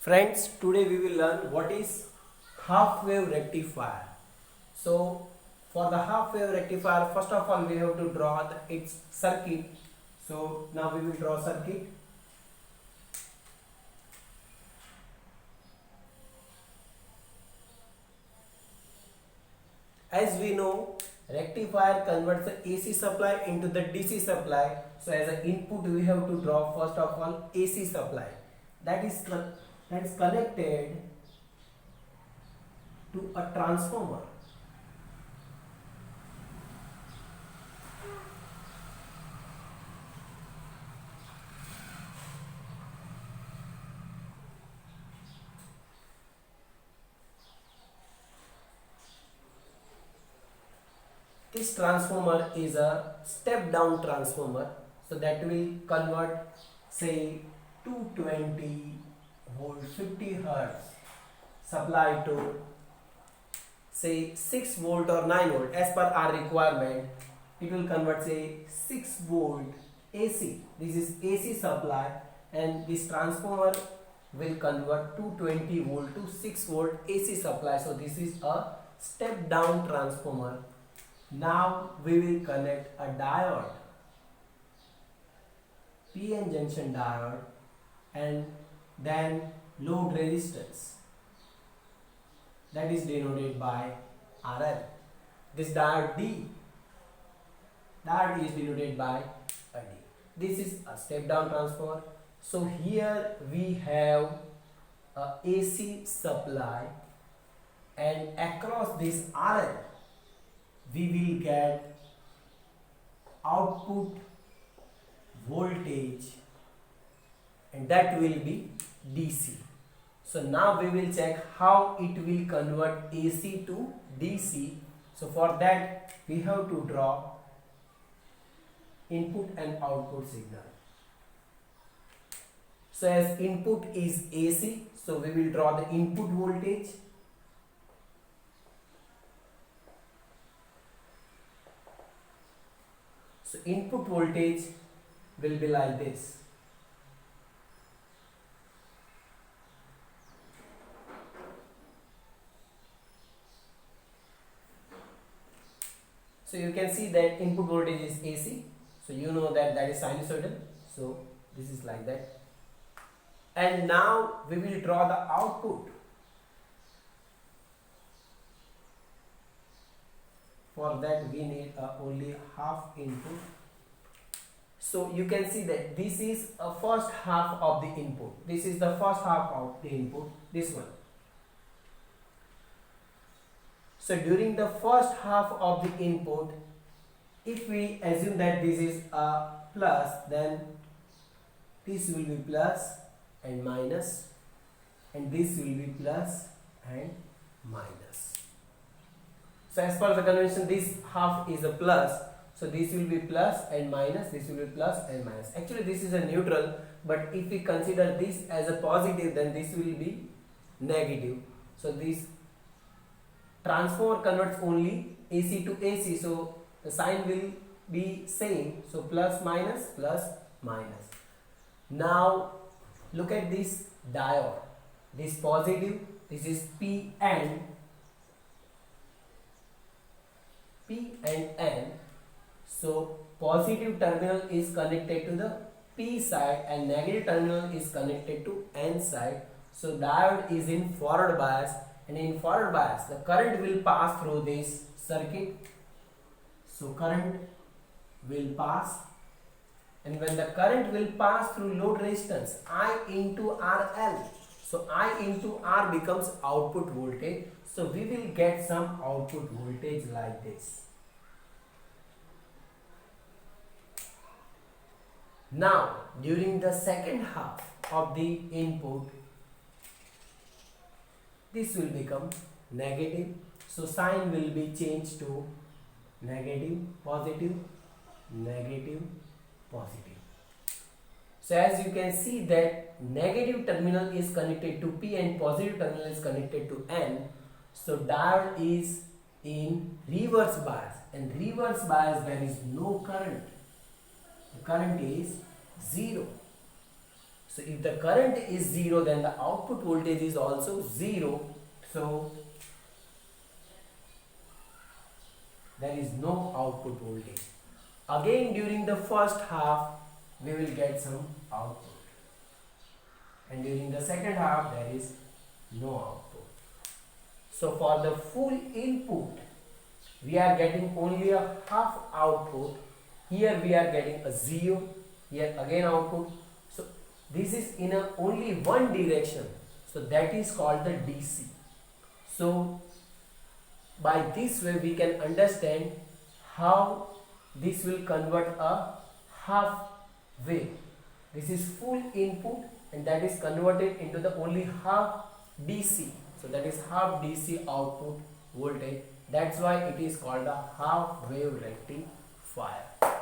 Friends, today we will learn what is half wave rectifier. So, for the half wave rectifier, first of all we have to draw its circuit. So, now we will draw circuit. As we know, rectifier converts the AC supply into the DC supply. So, as an input we have to draw first of all AC supply. That is connected to a transformer. This transformer is a step down transformer, so that will convert say 220 volt 50 hertz supply to say 6 volt or 9 volt as per our requirement. It will convert say 6 volt AC. This is AC supply, and this transformer will convert 220 volt to 6 volt AC supply. So this is a step down transformer. Now we will connect a diode, PN junction diode, and then load resistance, that is denoted by RL. This diode is denoted by a D. This is a step down transformer. So here we have a AC supply, and across this RL we will get output voltage, and that will be DC. So now we will check how it will convert AC to DC. So for that we have to draw input and output signal. So as input is AC, so we will draw the input voltage. So input voltage will be like this. So you can see that input voltage is AC. So you know that is sinusoidal. So this is like that. And now we will draw the output. For that we need only half input. So you can see that this is a first half of the input. This is the first half of the input, this one. So during the first half of the input, if we assume that this is a plus, then this will be plus and minus, and this will be plus and minus. So as per the convention, this half is a plus, so this will be plus and minus, this will be plus and minus. Actually this is a neutral, but if we consider this as a positive, then this will be negative. So this transformer converts only AC to AC, so the sign will be same, so plus minus plus minus. Now look at this diode. This positive, this is P and N. So positive terminal is connected to the P side and negative terminal is connected to N side. So diode is in forward bias, and in forward bias the current will pass through this circuit. So current will pass, and when the current will pass through load resistance I into RL, so I into R becomes output voltage. So we will get some output voltage like this. Now during the second half of the input, this will become negative. So sign will be changed to negative, positive, negative, positive. So as you can see that negative terminal is connected to P and positive terminal is connected to N. So diode is in reverse bias, and reverse bias there is no current. The current is 0. So if the current is 0, then the output voltage is also 0. So there is no output voltage. Again, during the first half, we will get some output. And during the second half, there is no output. So for the full input, we are getting only a half output. Here we are getting a 0. Here again output. So this is in a only one direction. So that is called the DC. So by this way we can understand how this will convert a half wave. This is full input and that is converted into the only half DC. So that is half DC output voltage. That's why it is called a half wave rectifier.